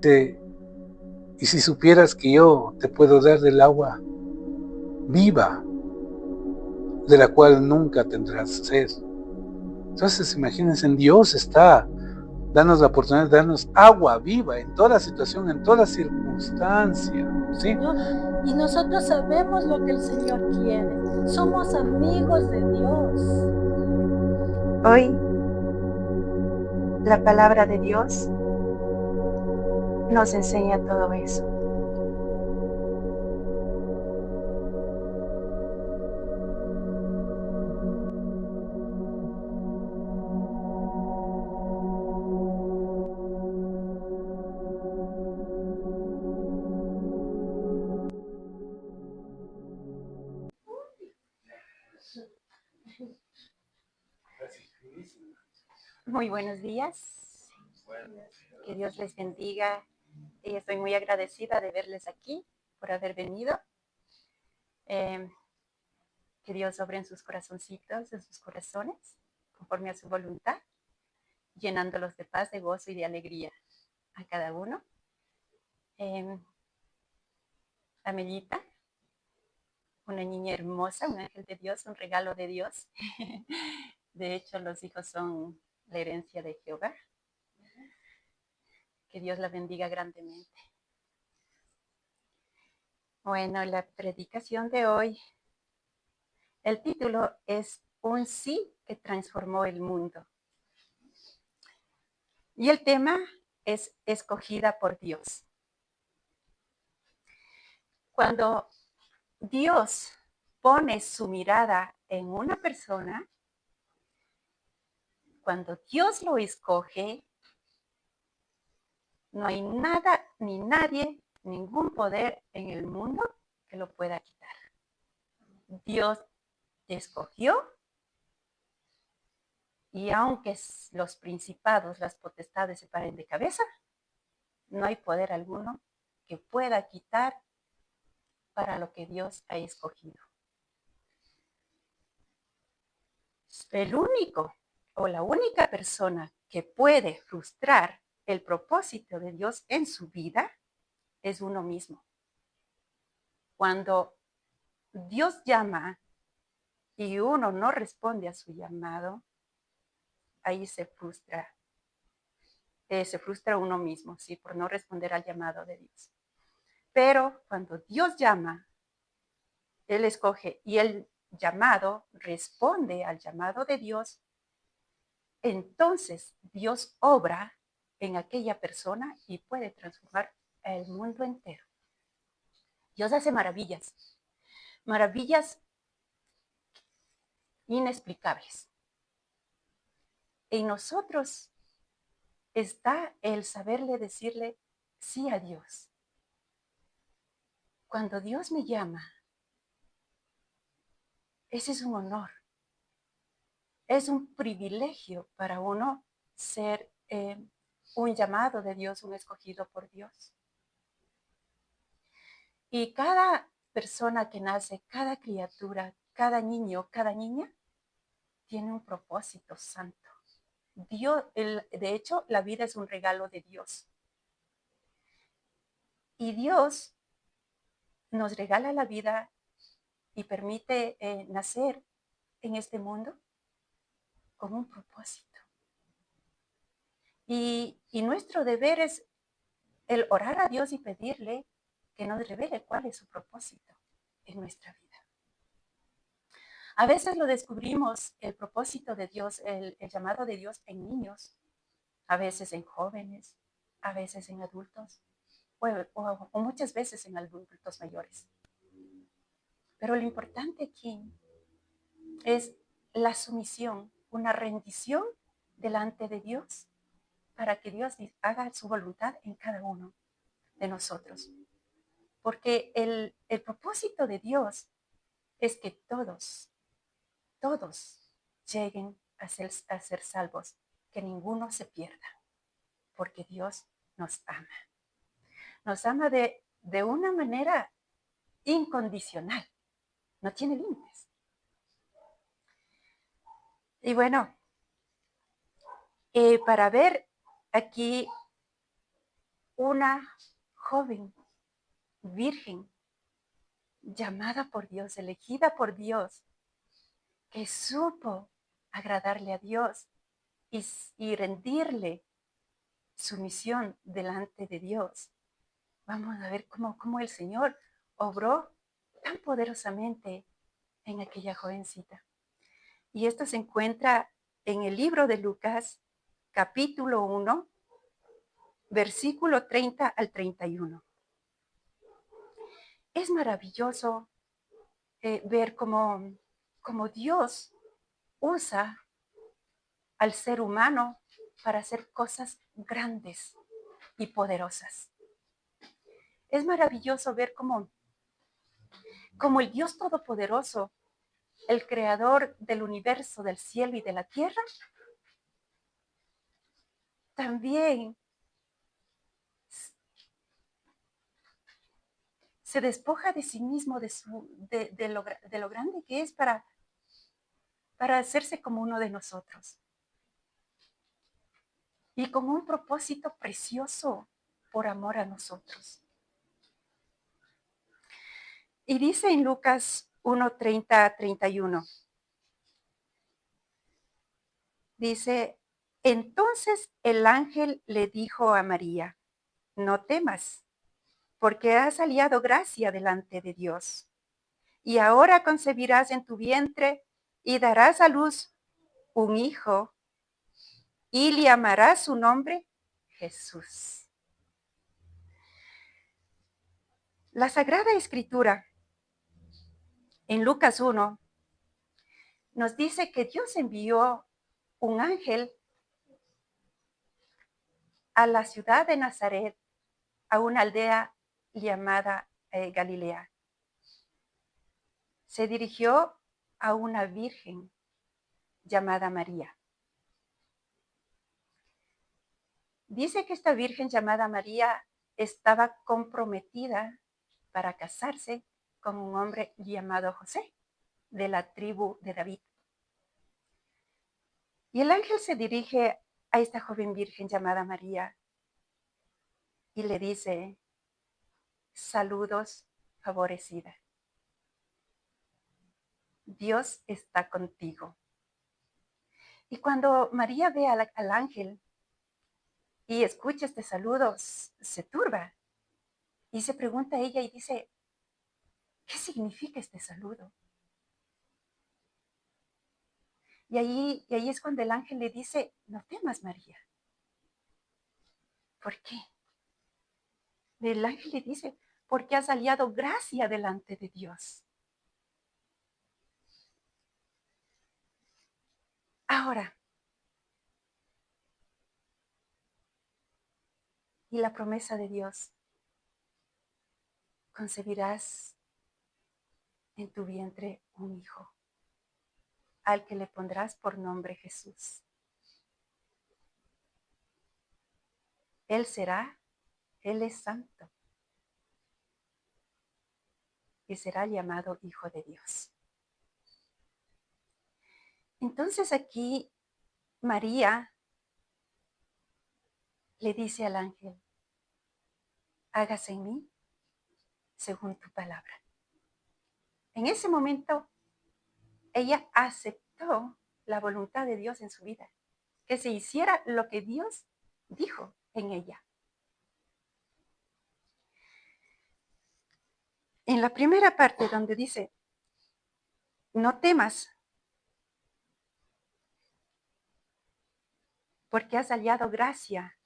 Dice, y si supieras que yo te puedo dar del agua viva, de la cual nunca tendrás sed. Entonces, imagínense, en Dios está darnos la oportunidad de darnos agua viva en toda situación, en toda circunstancia, ¿sí? Señor, y nosotros sabemos lo que el Señor quiere. Somos amigos de Dios. Hoy la palabra de Dios nos enseña todo eso. Muy buenos días. Que Dios les bendiga. Y estoy muy agradecida de verles aquí, por haber venido. Que Dios obre en sus corazoncitos, en sus corazones, conforme a su voluntad, llenándolos de paz, de gozo y de alegría a cada uno. Amelita, una niña hermosa, un ángel de Dios, un regalo de Dios. De hecho, los hijos son la herencia de Jehová. Que Dios la bendiga grandemente. Bueno, la predicación de hoy, el título es Un sí que transformó el mundo. Y el tema es escogida por Dios. Cuando Dios pone su mirada en una persona, cuando Dios lo escoge, no hay nada ni nadie, ningún poder en el mundo que lo pueda quitar. Dios te escogió y aunque los principados, las potestades se paren de cabeza, no hay poder alguno que pueda quitar para lo que Dios ha escogido. El único o la única persona que puede frustrar el propósito de Dios en su vida es uno mismo. Cuando Dios llama y uno no responde a su llamado, ahí se frustra uno mismo, ¿sí? Por no responder al llamado de Dios. Pero cuando Dios llama, Él escoge y el llamado responde al llamado de Dios, entonces Dios obra en aquella persona y puede transformar el mundo entero. Dios hace maravillas, maravillas inexplicables. En nosotros está el saberle decirle sí a Dios. Cuando Dios me llama, ese es un honor. Es un privilegio para uno ser un llamado de Dios, un escogido por Dios. Y cada persona que nace, cada criatura, cada niño, cada niña, tiene un propósito santo. Dios, de hecho, la vida es un regalo de Dios. Y Dios nos regala la vida y permite nacer en este mundo con un propósito. Y nuestro deber es el orar a Dios y pedirle que nos revele cuál es su propósito en nuestra vida. A veces lo descubrimos, el propósito de Dios, el llamado de Dios en niños, a veces en jóvenes, a veces en adultos, o muchas veces en adultos mayores. Pero lo importante aquí es la sumisión, una rendición delante de Dios para que Dios haga su voluntad en cada uno de nosotros. Porque el propósito de Dios es que todos lleguen a ser salvos, que ninguno se pierda, porque Dios nos ama. Nos ama de una manera incondicional, no tiene límites. Y bueno, para ver aquí una joven virgen llamada por Dios, elegida por Dios, que supo agradarle a Dios y rendirle su misión delante de Dios. Vamos a ver cómo el Señor obró tan poderosamente en aquella jovencita. Y esto se encuentra en el libro de Lucas, capítulo 1, versículo 30 al 31. Es maravilloso ver cómo Dios usa al ser humano para hacer cosas grandes y poderosas. Es maravilloso ver cómo el Dios Todopoderoso, el creador del universo, del cielo y de la tierra, también se despoja de sí mismo, de lo grande que es para hacerse como uno de nosotros. Y con un propósito precioso por amor a nosotros. Y dice en Lucas 1:30-31, dice, entonces el ángel le dijo a María, no temas, porque has hallado gracia delante de Dios. Y ahora concebirás en tu vientre y darás a luz un hijo y le llamarás su nombre Jesús. La Sagrada Escritura en Lucas 1 nos dice que Dios envió un ángel a la ciudad de Nazaret, a una aldea llamada Galilea. Se dirigió a una virgen llamada María. Dice que esta virgen llamada María estaba comprometida para casarse con un hombre llamado José, de la tribu de David. Y el ángel se dirige a esta joven virgen llamada María y le dice, saludos, favorecida. Dios está contigo. Y cuando María ve al ángel y escucha este saludo, se turba y se pregunta a ella y dice, ¿qué significa este saludo? Y ahí es cuando el ángel le dice, no temas, María. ¿Por qué? El ángel le dice, porque has hallado gracia delante de Dios. Ahora, y la promesa de Dios, concebirás en tu vientre un hijo, al que le pondrás por nombre Jesús. Él es santo, y será llamado Hijo de Dios. Entonces aquí María le dice al ángel, hágase en mí según tu palabra. En ese momento, ella aceptó la voluntad de Dios en su vida, que se hiciera lo que Dios dijo en ella. En la primera parte donde dice, no temas, porque has hallado gracia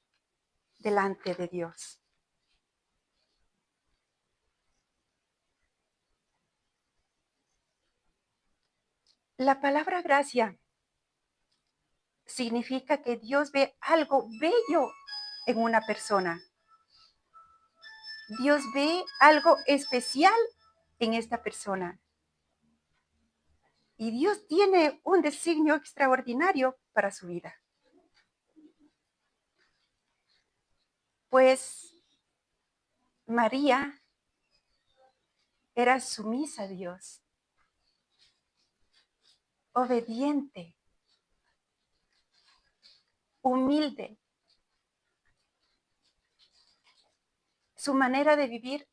delante de Dios. La palabra gracia significa que Dios ve algo bello en una persona. Dios ve algo especial en esta persona. Y Dios tiene un designio extraordinario para su vida. Pues María era sumisa a Dios, obediente, humilde. su manera de vivir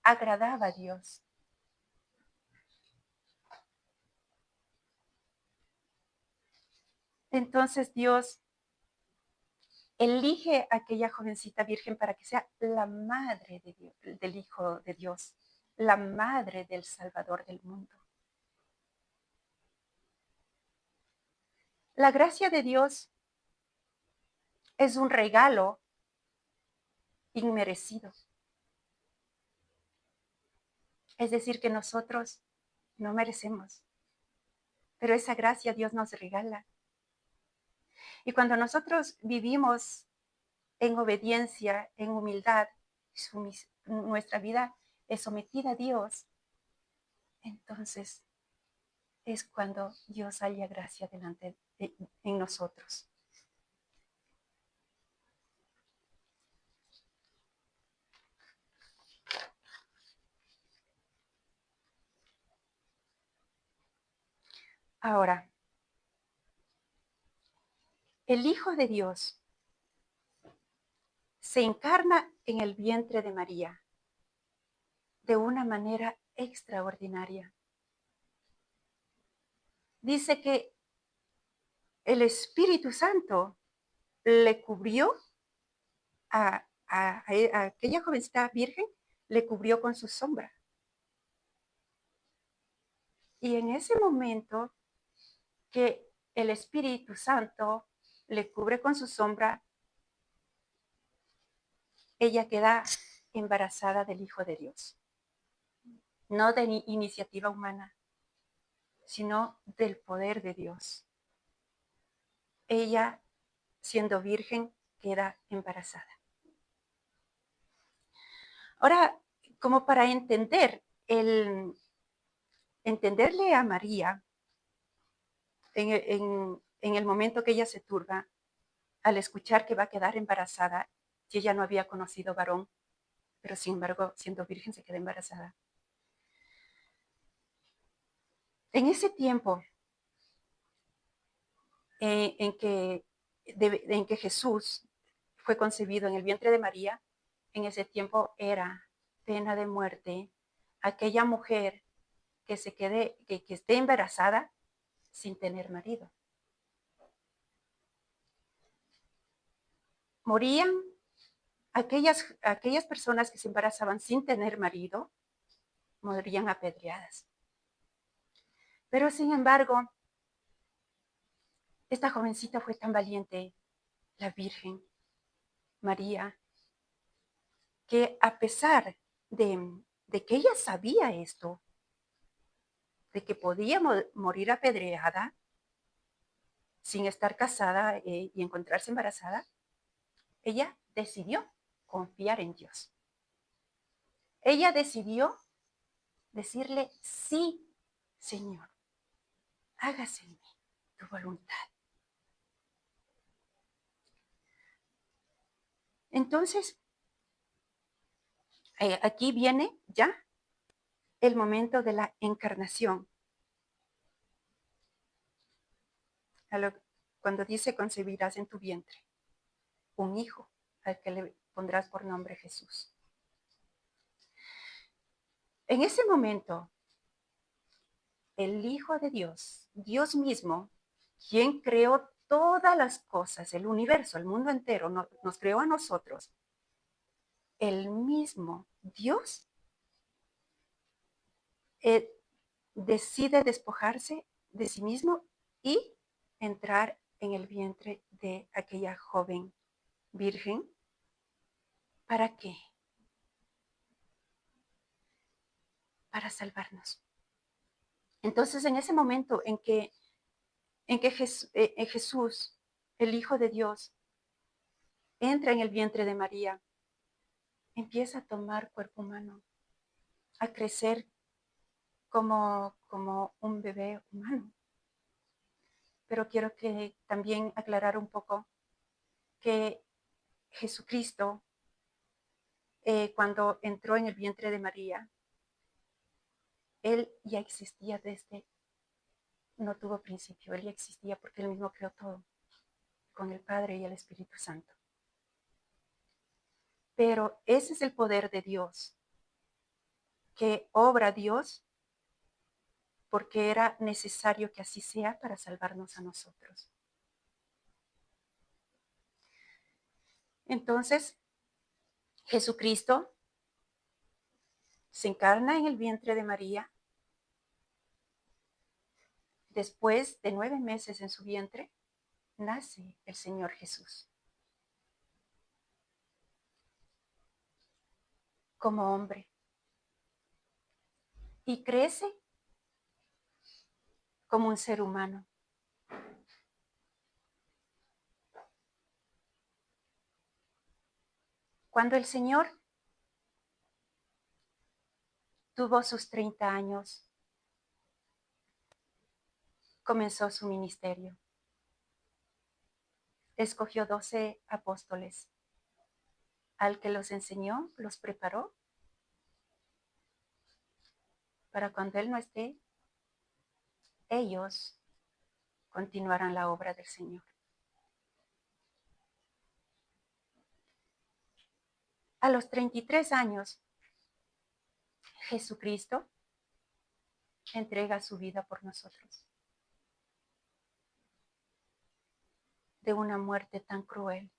agradaba a Dios. Entonces Dios elige a aquella jovencita virgen para que sea la madre de Dios, del Hijo de Dios, la madre del Salvador del mundo. La gracia de Dios es un regalo inmerecido. Es decir, que nosotros no merecemos, pero esa gracia Dios nos regala. Y cuando nosotros vivimos en obediencia, en humildad, nuestra vida es sometida a Dios, entonces es cuando Dios halla gracia delante en nosotros. Ahora, el Hijo de Dios se encarna en el vientre de María de una manera extraordinaria. Dice que el Espíritu Santo le cubrió a aquella jovencita virgen, le cubrió con su sombra. Y en ese momento que el Espíritu Santo le cubre con su sombra, ella queda embarazada del Hijo de Dios. No de iniciativa humana, sino del poder de Dios. Ella, siendo virgen, queda embarazada. Ahora, como para entenderle a María, en el momento que ella se turba, al escuchar que va a quedar embarazada, y ella no había conocido varón, pero sin embargo, siendo virgen, se queda embarazada. En ese tiempo en que Jesús fue concebido en el vientre de María, en ese tiempo era pena de muerte aquella mujer que esté embarazada sin tener marido. Morían aquellas personas que se embarazaban sin tener marido, morían apedreadas. Pero sin embargo, esta jovencita fue tan valiente, la Virgen María, que a pesar de que ella sabía esto, de que podía morir apedreada sin estar casada y encontrarse embarazada, ella decidió confiar en Dios. Ella decidió decirle, sí, Señor, hágase en mí tu voluntad. Entonces, aquí viene ya el momento de la encarnación. Cuando dice concebirás en tu vientre un hijo al que le pondrás por nombre Jesús. En ese momento, el Hijo de Dios, Dios mismo, quien creó todas las cosas, el universo, el mundo entero, nos creó a nosotros, el mismo Dios decide despojarse de sí mismo y entrar en el vientre de aquella joven virgen. ¿Para qué? Para salvarnos. Entonces, en ese momento en que Jesús, el Hijo de Dios, entra en el vientre de María, empieza a tomar cuerpo humano, a crecer como un bebé humano. Pero quiero que también aclarar un poco que Jesucristo, cuando entró en el vientre de María, Él ya existía no tuvo principio, Él ya existía porque Él mismo creó todo, con el Padre y el Espíritu Santo. Pero ese es el poder de Dios, que obra Dios porque era necesario que así sea para salvarnos a nosotros. Entonces, Jesucristo se encarna en el vientre de María. Después de 9 meses en su vientre, nace el Señor Jesús. Como hombre. Y crece como un ser humano. Cuando el Señor tuvo sus 30 años, comenzó su ministerio. Escogió 12 apóstoles. Al que los enseñó, los preparó para cuando Él no esté, ellos continuarán la obra del Señor. A los 33 años, Jesucristo entrega su vida por nosotros. De una muerte tan cruel.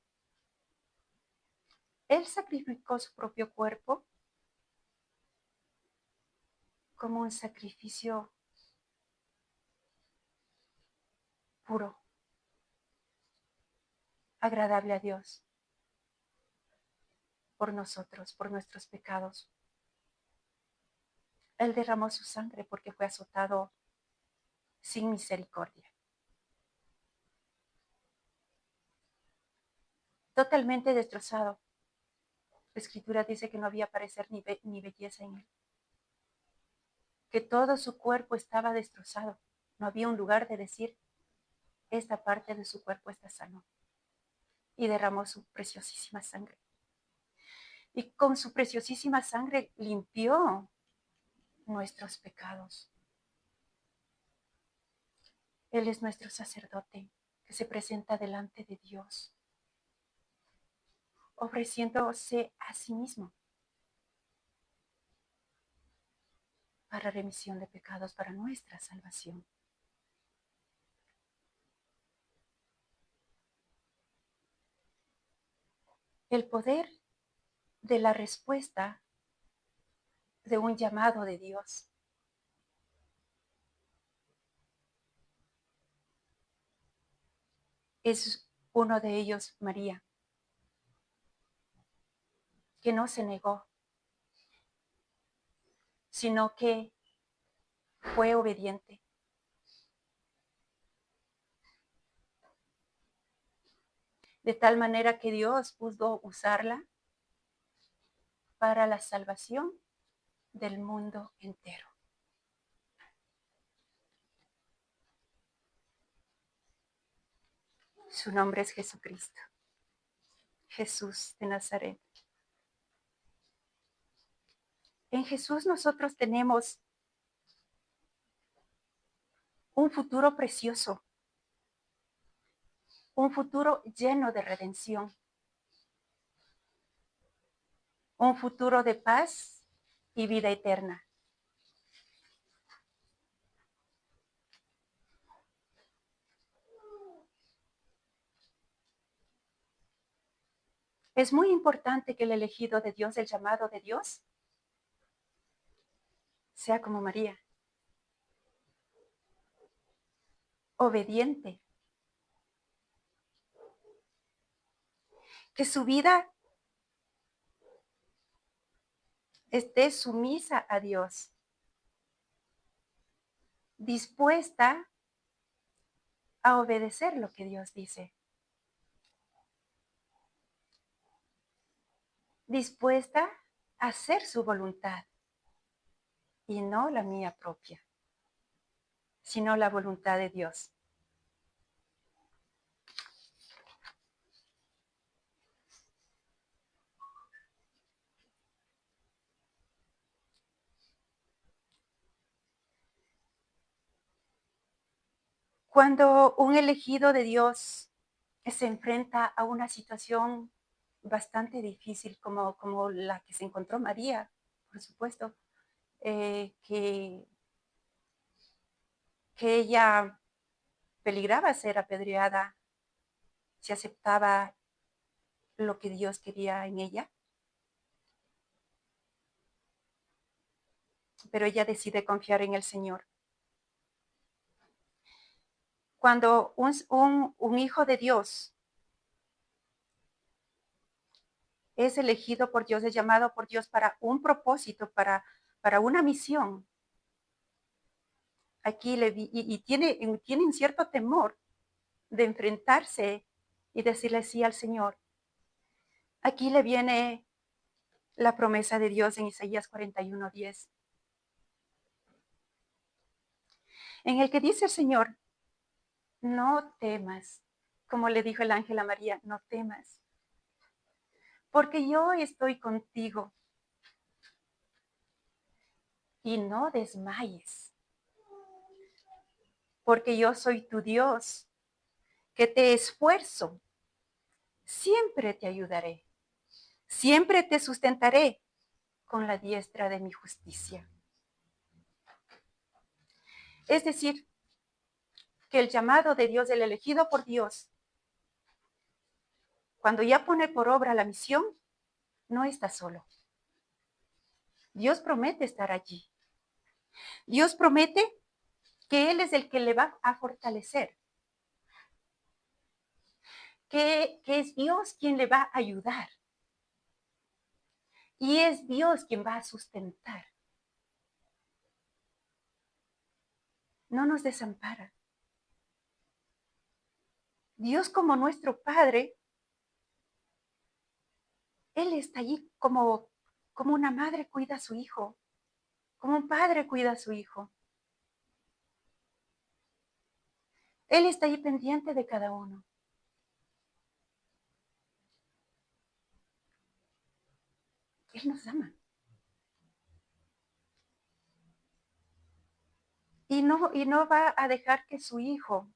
Él sacrificó su propio cuerpo como un sacrificio puro, agradable a Dios, por nosotros, por nuestros pecados. Él derramó su sangre porque fue azotado sin misericordia. Totalmente destrozado. La Escritura dice que no había parecer ni belleza en él. Que todo su cuerpo estaba destrozado. No había un lugar de decir, esta parte de su cuerpo está sano. Y derramó su preciosísima sangre. Y con su preciosísima sangre limpió nuestros pecados. Él es nuestro sacerdote que se presenta delante de Dios, ofreciéndose a sí mismo para remisión de pecados, para nuestra salvación. El poder de la respuesta de un llamado de Dios. Es uno de ellos, María, que no se negó, sino que fue obediente. De tal manera que Dios pudo usarla para la salvación del mundo entero. Su nombre es Jesucristo, Jesús de Nazaret. En Jesús nosotros tenemos un futuro precioso, un futuro lleno de redención, un futuro de paz y vida eterna. Es muy importante que el elegido de Dios, el llamado de Dios, sea como María, obediente, que su vida esté sumisa a Dios, dispuesta a obedecer lo que Dios dice, dispuesta a hacer su voluntad y no la mía propia, sino la voluntad de Dios. Cuando un elegido de Dios se enfrenta a una situación bastante difícil, como la que se encontró María, por supuesto, que ella peligraba ser apedreada si aceptaba lo que Dios quería en ella. Pero ella decide confiar en el Señor. Cuando un hijo de Dios es elegido por Dios, es llamado por Dios para un propósito, para una misión, aquí tiene un cierto temor de enfrentarse y decirle sí al Señor. Aquí le viene la promesa de Dios en Isaías 41:10, en el que dice el Señor, no temas, como le dijo el ángel a María, no temas, porque yo estoy contigo y no desmayes, porque yo soy tu Dios, que te esfuerzo, siempre te ayudaré, siempre te sustentaré con la diestra de mi justicia. Es decir, que el llamado de Dios, el elegido por Dios, cuando ya pone por obra la misión, no está solo. Dios promete estar allí. Dios promete que Él es el que le va a fortalecer, que es Dios quien le va a ayudar y es Dios quien va a sustentar. No nos desampara. Dios como nuestro Padre, Él está allí como una madre cuida a su hijo, como un padre cuida a su hijo. Él está ahí pendiente de cada uno. Él nos ama. Y no va a dejar que su hijo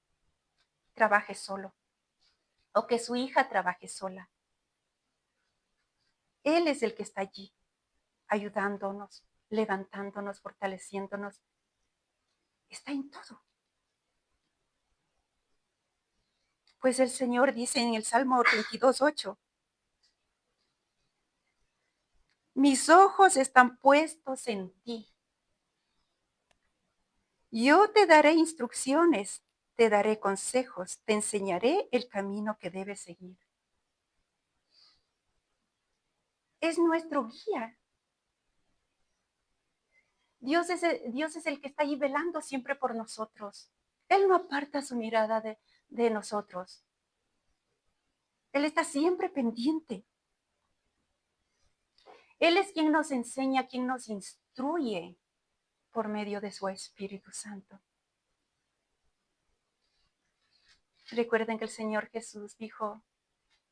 trabaje solo o que su hija trabaje sola. Él es el que está allí, ayudándonos, levantándonos, fortaleciéndonos. Está en todo. Pues el Señor dice en el Salmo 22:8, mis ojos están puestos en ti. Yo te daré instrucciones, te daré consejos, te enseñaré el camino que debes seguir. Es nuestro guía. Dios es el que está ahí velando siempre por nosotros. Él no aparta su mirada de nosotros. Él está siempre pendiente. Él es quien nos enseña, quien nos instruye por medio de su Espíritu Santo. Recuerden que el Señor Jesús dijo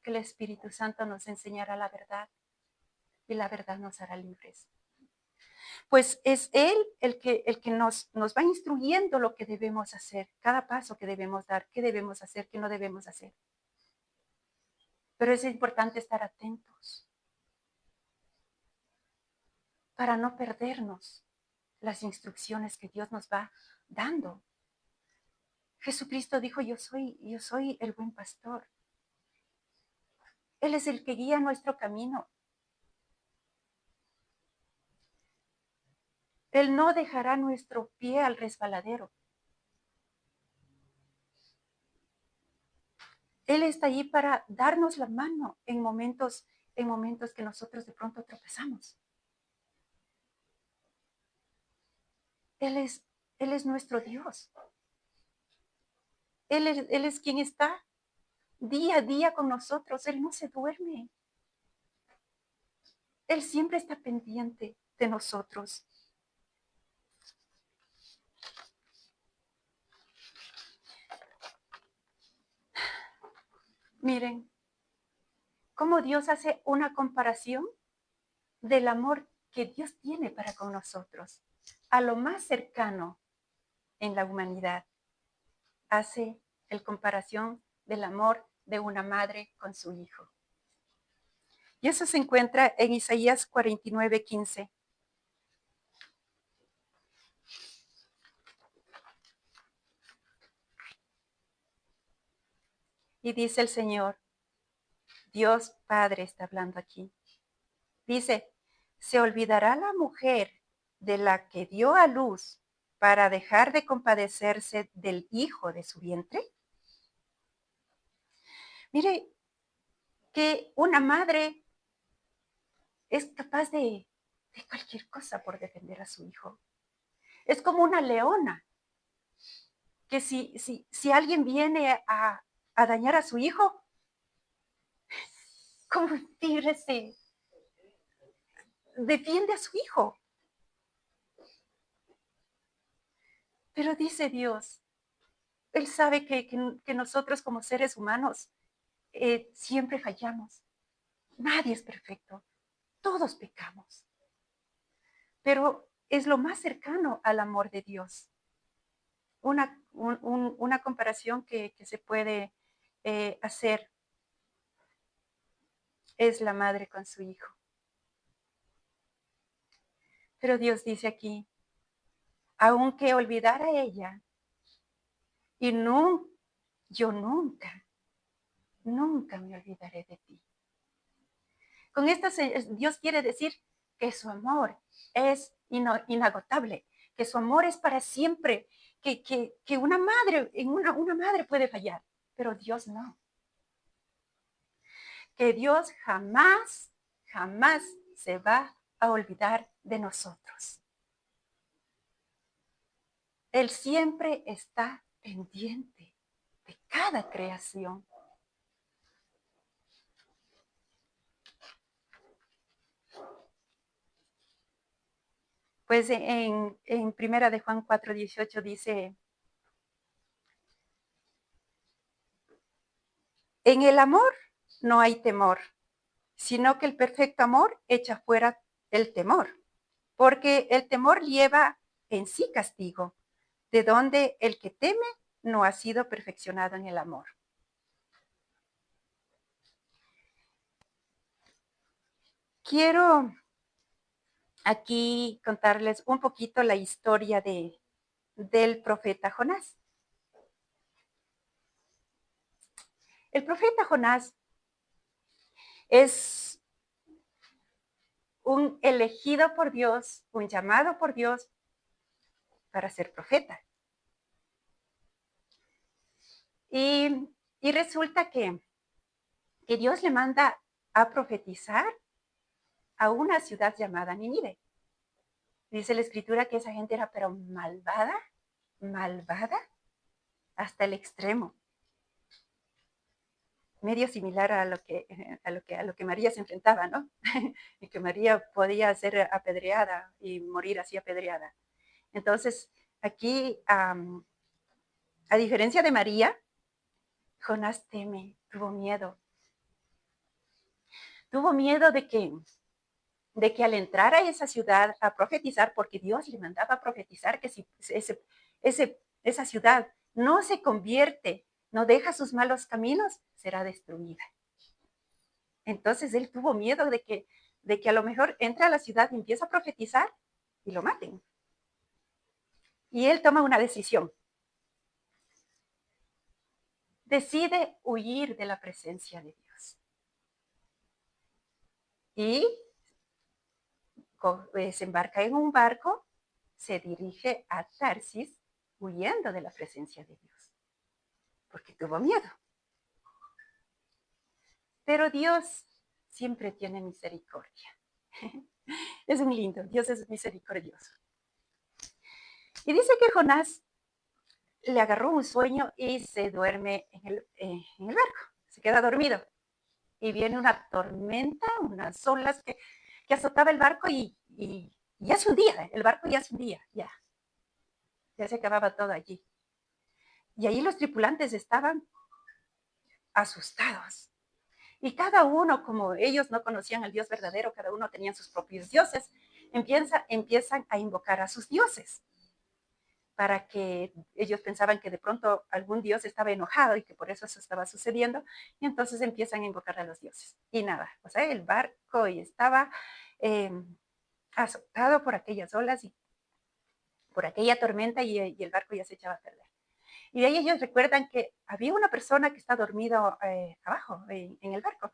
que el Espíritu Santo nos enseñará la verdad y la verdad nos hará libres. Pues es Él el que nos va instruyendo lo que debemos hacer, cada paso que debemos dar, qué debemos hacer, qué no debemos hacer. Pero es importante estar atentos para no perdernos las instrucciones que Dios nos va dando. Jesucristo dijo, yo soy el buen pastor. Él es el que guía nuestro camino. Él no dejará nuestro pie al resbaladero. Él está allí para darnos la mano en momentos que nosotros de pronto tropezamos. Él es nuestro Dios. Él es quien está día a día con nosotros. Él no se duerme. Él siempre está pendiente de nosotros. Miren, cómo Dios hace una comparación del amor que Dios tiene para con nosotros. A lo más cercano en la humanidad, hace el comparación del amor de una madre con su hijo. Y eso se encuentra en Isaías 49:15. Y dice el Señor, Dios Padre está hablando aquí. Dice, ¿se olvidará la mujer de la que dio a luz para dejar de compadecerse del hijo de su vientre? Mire que una madre es capaz de cualquier cosa por defender a su hijo. Es como una leona, que si alguien viene a dañar a su hijo, como un tigre se defiende a su hijo. Pero dice Dios, Él sabe que nosotros como seres humanos siempre fallamos. Nadie es perfecto. Todos pecamos. Pero es lo más cercano al amor de Dios. Una comparación que se puede hacer es la madre con su hijo. Pero Dios dice aquí, aunque olvidara ella, y no, yo nunca me olvidaré de ti. Con esto Dios quiere decir que su amor es inagotable, que su amor es para siempre, que una madre puede fallar, pero Dios no. Que Dios jamás se va a olvidar de nosotros. Él siempre está pendiente de cada creación. Pues en Primera de Juan 4:18 dice, en el amor no hay temor, sino que el perfecto amor echa fuera el temor, porque el temor lleva en sí castigo, de donde el que teme no ha sido perfeccionado en el amor. Quiero aquí contarles un poquito la historia del profeta Jonás. El profeta Jonás es un elegido por Dios, un llamado por Dios para ser profeta. Y resulta que Dios le manda a profetizar a una ciudad llamada Nínive. Dice la escritura que esa gente era pero malvada hasta el extremo. Medio similar a lo que María se enfrentaba, ¿no? Y que María podía ser apedreada y morir así apedreada. Entonces, aquí, a diferencia de María, Jonás teme, tuvo miedo. Tuvo miedo de que al entrar a esa ciudad a profetizar, porque Dios le mandaba a profetizar que si esa ciudad no se convierte, no deja sus malos caminos, será destruida. Entonces él tuvo miedo de que a lo mejor entra a la ciudad y empieza a profetizar y lo maten. Y él toma una decisión. Decide huir de la presencia de Dios. Y se embarca en un barco, se dirige a Tarsis, huyendo de la presencia de Dios, porque tuvo miedo. Pero Dios siempre tiene misericordia. Es un lindo, Dios es misericordioso. Y dice que Jonás le agarró un sueño y se duerme en el barco, se queda dormido. Y viene una tormenta, unas olas que azotaba el barco y ya se hundía, el barco ya se hundía, ya se acababa todo allí. Y ahí los tripulantes estaban asustados. Y cada uno, como ellos no conocían al Dios verdadero, cada uno tenía sus propios dioses, empiezan a invocar a sus dioses. para que ellos pensaban que de pronto algún dios estaba enojado y que por eso estaba sucediendo, y entonces empiezan a invocar a los dioses. Y nada, o sea, el barco estaba azotado por aquellas olas y por aquella tormenta y el barco ya se echaba a perder. Y de ahí ellos recuerdan que había una persona que está dormida abajo en el barco.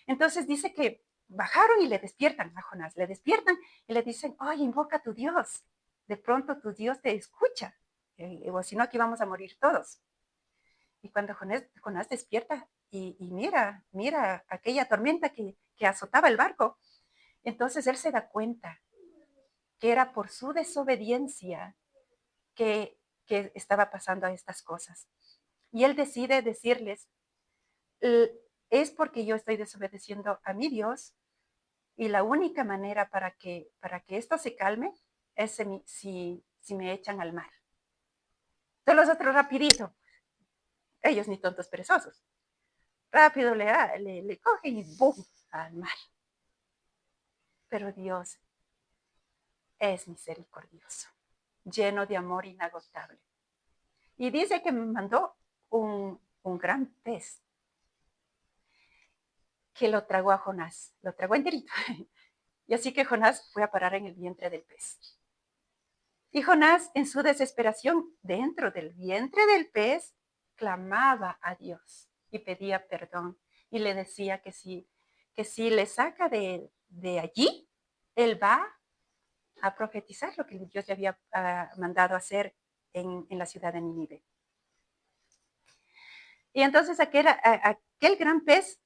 Entonces dice que bajaron y le despiertan a Jonás, le despiertan y le dicen, oye, invoca a tu Dios. De pronto tu Dios te escucha, o si no, aquí vamos a morir todos. Y cuando Jonás despierta y mira aquella tormenta que azotaba el barco, entonces él se da cuenta que era por su desobediencia que estaba pasando a estas cosas. Y él decide decirles, es porque yo estoy desobedeciendo a mi Dios y la única manera para que esto se calme es si me echan al mar. Todos los otros rapidito, ellos ni tontos perezosos, rápido le cogen y ¡bum! Al mar. Pero Dios es misericordioso, lleno de amor inagotable. Y dice que me mandó un gran pez que lo tragó a Jonás, lo tragó enterito. Y así que Jonás fue a parar en el vientre del pez. Y Jonás, en su desesperación, dentro del vientre del pez, clamaba a Dios y pedía perdón. Y le decía que si le saca de allí, él va a profetizar lo que Dios le había mandado hacer en la ciudad de Nínive. Y entonces aquel gran pez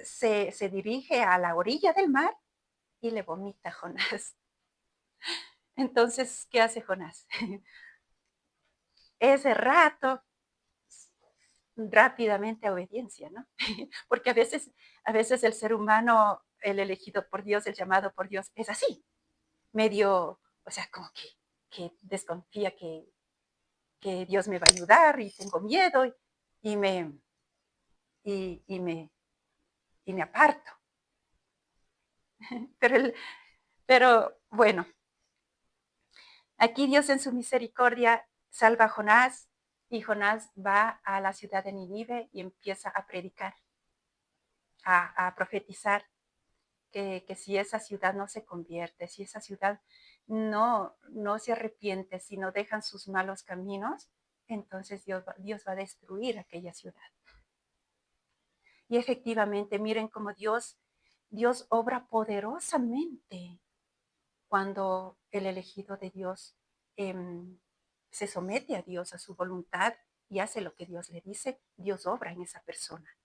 se dirige a la orilla del mar y le vomita a Jonás. Entonces, ¿qué hace Jonás? Ese rato, rápidamente a obediencia, ¿no? Porque a veces el ser humano, el elegido por Dios, el llamado por Dios, es así, medio, o sea, como que desconfía que Dios me va a ayudar y tengo miedo y me aparto. Pero bueno, aquí Dios en su misericordia salva a Jonás y Jonás va a la ciudad de Nínive y empieza a predicar, a profetizar que si esa ciudad no se convierte, si esa ciudad no se arrepiente, si no dejan sus malos caminos, entonces Dios va a destruir aquella ciudad. Y efectivamente, miren cómo Dios obra poderosamente cuando el elegido de Dios se somete a Dios, a su voluntad y hace lo que Dios le dice. Dios obra en esa persona.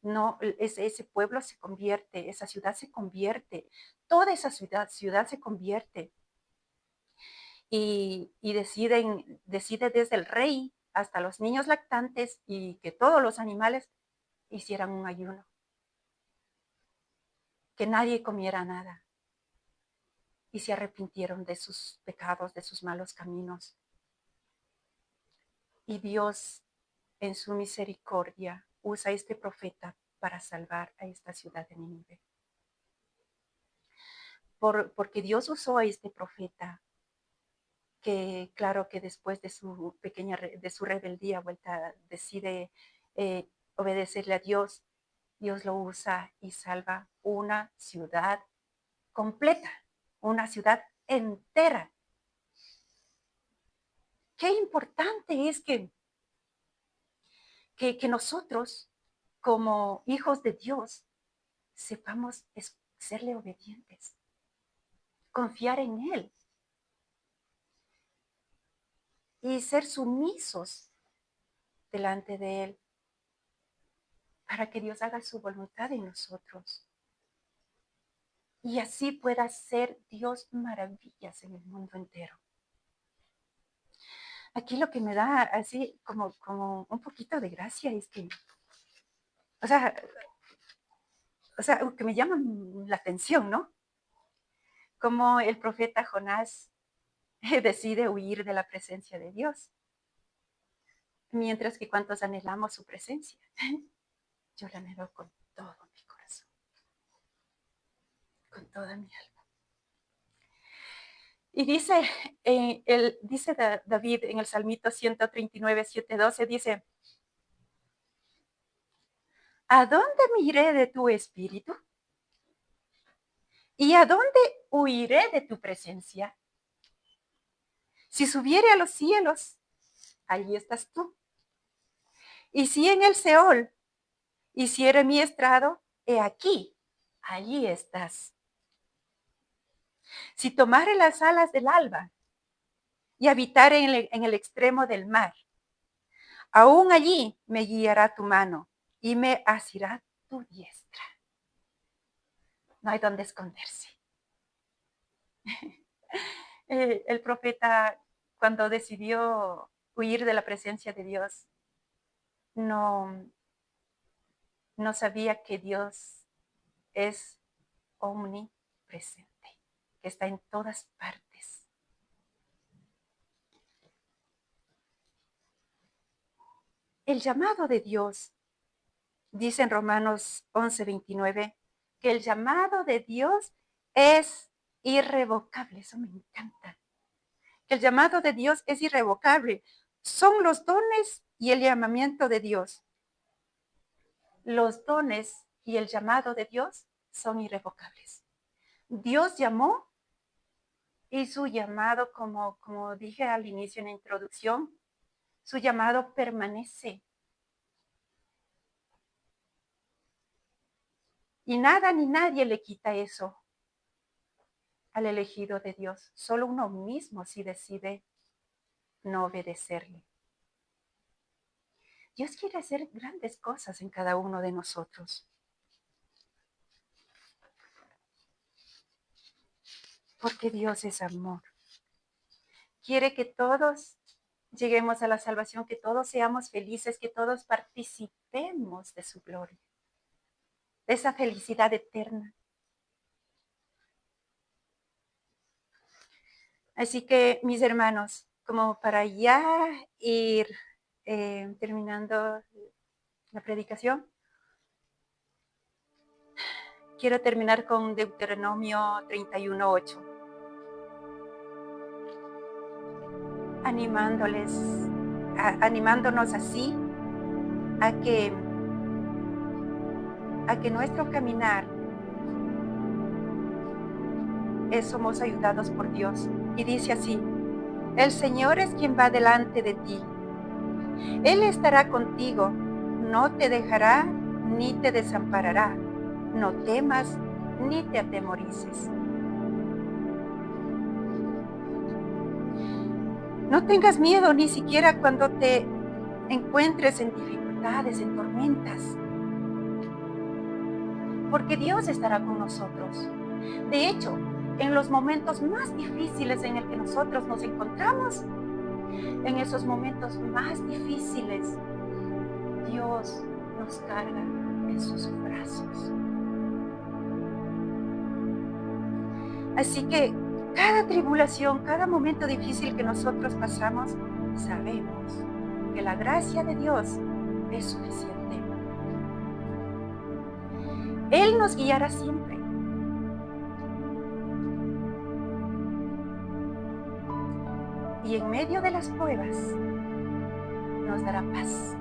No, ese pueblo se convierte, esa ciudad se convierte, toda esa ciudad se convierte. Y decide desde el rey hasta los niños lactantes y que todos los animales hicieran un ayuno. Que nadie comiera nada. Y se arrepintieron de sus pecados, de sus malos caminos. Y Dios, en su misericordia, usa a este profeta para salvar a esta ciudad de Nínive. Porque Dios usó a este profeta, que claro que después de su rebeldía vuelta, decide obedecerle a Dios. Dios lo usa y salva una ciudad completa, una ciudad entera. Qué importante es que nosotros, como hijos de Dios, sepamos serle obedientes, confiar en Él y ser sumisos delante de Él para que Dios haga su voluntad en nosotros. Y así pueda hacer Dios maravillas en el mundo entero. Aquí lo que me da así como un poquito de gracia es que, o sea, que me llama la atención, ¿no? Como el profeta Jonás decide huir de la presencia de Dios, mientras que cuantos anhelamos su presencia, yo la anhelo con todo mi corazón, con toda mi alma. Y dice, David en el Salmito 139, 7:12, dice, ¿a dónde me iré de tu espíritu? ¿Y a dónde huiré de tu presencia? Si subiere a los cielos, allí estás tú. Y si en el Seol hiciere mi estrado, he aquí, allí estás. Si tomare las alas del alba y habitare en el extremo del mar, aún allí me guiará tu mano y me asirá tu diestra. No hay donde esconderse. El profeta, cuando decidió huir de la presencia de Dios, no sabía que Dios es omnipresente, que está en todas partes. El llamado de Dios, dice en Romanos 11:29, que el llamado de Dios es irrevocable. Eso me encanta. Que el llamado de Dios es irrevocable. Son los dones y el llamamiento de Dios. Los dones y el llamado de Dios son irrevocables. Dios llamó y su llamado, como dije al inicio en la introducción, su llamado permanece. Y nada ni nadie le quita eso al elegido de Dios. Solo uno mismo si decide no obedecerle. Dios quiere hacer grandes cosas en cada uno de nosotros. Porque Dios es amor. Quiere que todos lleguemos a la salvación, que todos seamos felices, que todos participemos de su gloria, de esa felicidad eterna. Así que, mis hermanos, como para ya ir terminando la predicación, quiero terminar con Deuteronomio 31:8, animándonos así a que nuestro caminar somos ayudados por Dios. Y dice así: el Señor es quien va delante de ti. Él estará contigo, no te dejará ni te desamparará. No temas ni te atemorices. No tengas miedo ni siquiera cuando te encuentres en dificultades, en tormentas, porque Dios estará con nosotros. De hecho, en los momentos más difíciles en el que nosotros nos encontramos, en esos momentos más difíciles, Dios nos carga en sus brazos. Así que cada tribulación, cada momento difícil que nosotros pasamos, sabemos que la gracia de Dios es suficiente. Él nos guiará siempre. Y en medio de las pruebas nos dará paz.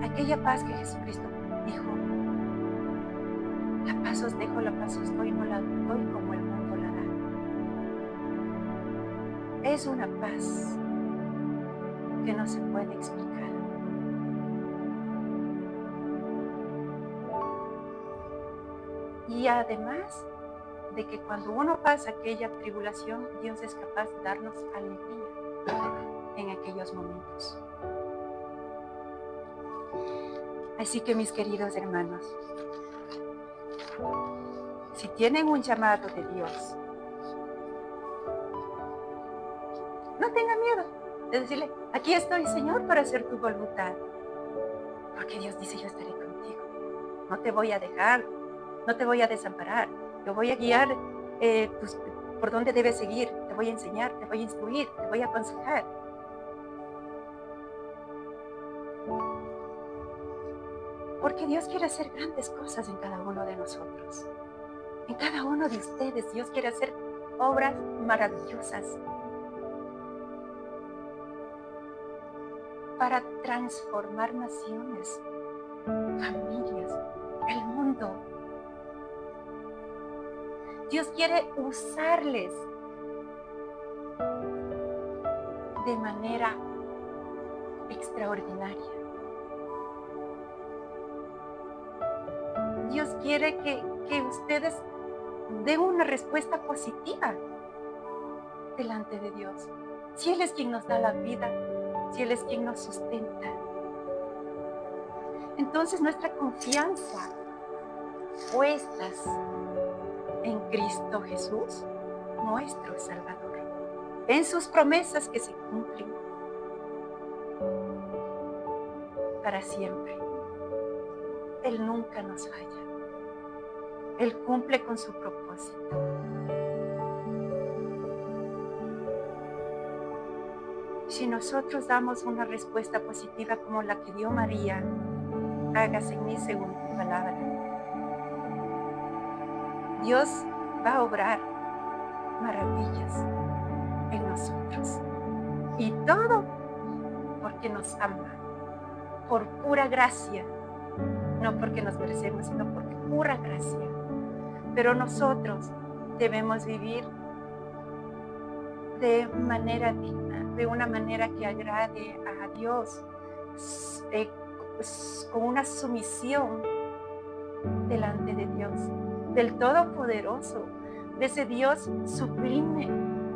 Aquella paz que Jesucristo dijo: la paz os dejo, la paz os doy, no la doy como el mundo la da. Es una paz que no se puede explicar. Y además de que cuando uno pasa aquella tribulación, Dios es capaz de darnos alegría en aquellos momentos. Así que, mis queridos hermanos, si tienen un llamado de Dios, no tengan miedo de decirle: aquí estoy, Señor, para hacer tu voluntad. Porque Dios dice: yo estaré contigo. No te voy a dejar, no te voy a desamparar. Yo voy a guiar por dónde debes seguir. Te voy a enseñar, te voy a instruir, te voy a aconsejar. Porque Dios quiere hacer grandes cosas en cada uno de nosotros. En cada uno de ustedes Dios quiere hacer obras maravillosas para transformar naciones, familias, el mundo. Dios quiere usarles de manera extraordinaria. Dios quiere que ustedes den una respuesta positiva delante de Dios. Si Él es quien nos da la vida, si Él es quien nos sustenta, entonces nuestra confianza puestas en Cristo Jesús, nuestro Salvador, en sus promesas que se cumplen para siempre. Él nunca nos falla. Él cumple con su propósito. Si nosotros damos una respuesta positiva como la que dio María, hágase en mí según tu palabra, Dios va a obrar maravillas en nosotros. Y todo porque nos ama, por pura gracia, no porque nos merecemos, sino por pura gracia. Pero nosotros debemos vivir de manera digna, de una manera que agrade a Dios, con una sumisión delante de Dios, del Todopoderoso, de ese Dios sublime,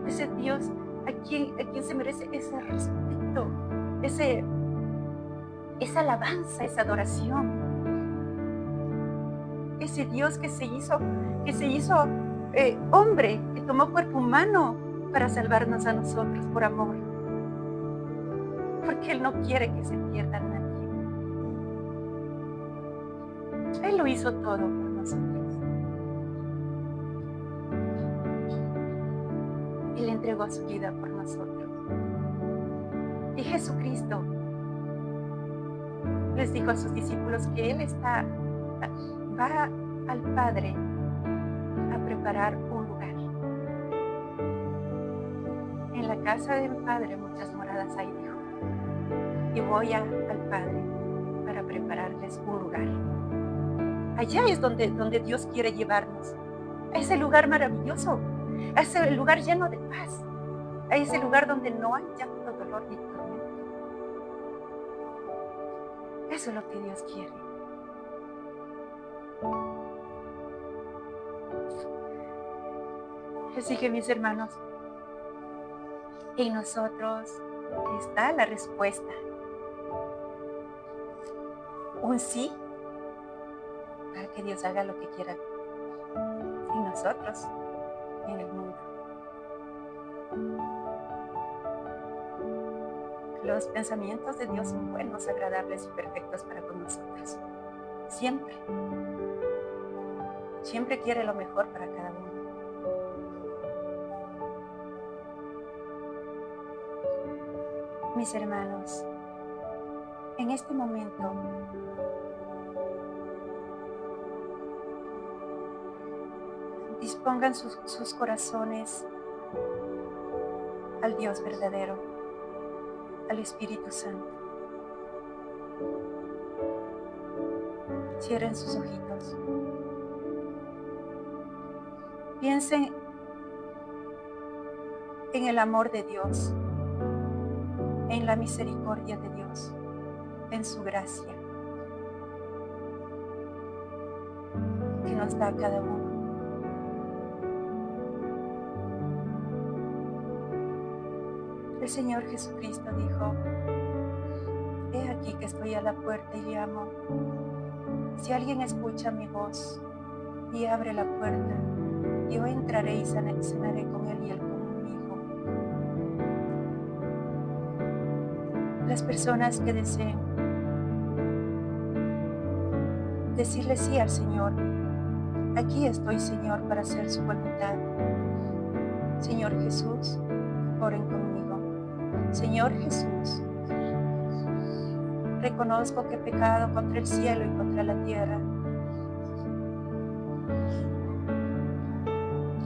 de ese Dios a quien se merece ese respeto, esa alabanza, esa adoración. Ese Dios que se hizo hombre, que tomó cuerpo humano para salvarnos a nosotros por amor. Porque Él no quiere que se pierda nadie. Él lo hizo todo por nosotros. Él entregó su vida por nosotros. Y Jesucristo les dijo a sus discípulos que Él va al Padre a preparar un lugar. En la casa del Padre muchas moradas hay, dijo. Y voy al Padre para prepararles un lugar. Allá es donde Dios quiere llevarnos. A ese lugar maravilloso. A ese lugar lleno de paz. A ese lugar donde no hay llanto, dolor ni tormento. Eso es lo que Dios quiere. Así que, mis hermanos, en nosotros está la respuesta. Un sí para que Dios haga lo que quiera en nosotros y en el mundo. Los pensamientos de Dios son buenos, agradables y perfectos para con nosotros. Siempre. Siempre quiere lo mejor para cada uno. Mis hermanos, en este momento dispongan sus corazones al Dios verdadero, al Espíritu Santo. Cierren sus ojitos. Piensen en el amor de Dios, en la misericordia de Dios, en su gracia que nos da a cada uno. El Señor Jesucristo dijo: he aquí que estoy a la puerta y llamo. Si alguien escucha mi voz y abre la puerta, yo entraré y cenaré con él y él conmigo. Las personas que deseen decirle sí al Señor: aquí estoy, Señor, para hacer su voluntad. Señor Jesús, oren conmigo. Señor Jesús, reconozco que he pecado contra el cielo y contra la tierra.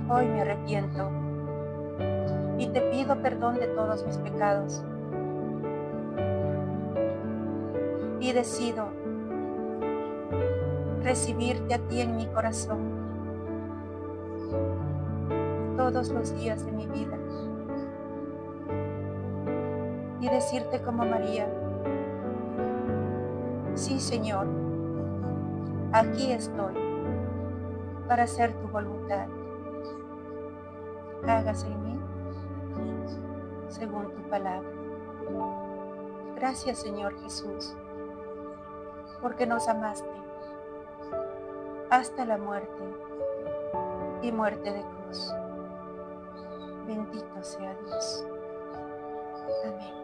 Hoy me arrepiento y te pido perdón de todos mis pecados. Y decido recibirte a ti en mi corazón todos los días de mi vida. Y decirte como María: sí, Señor, aquí estoy para hacer tu voluntad. Hágase en mí según tu palabra. Gracias, Señor Jesús, porque nos amaste hasta la muerte y muerte de cruz. Bendito sea Dios. Amén.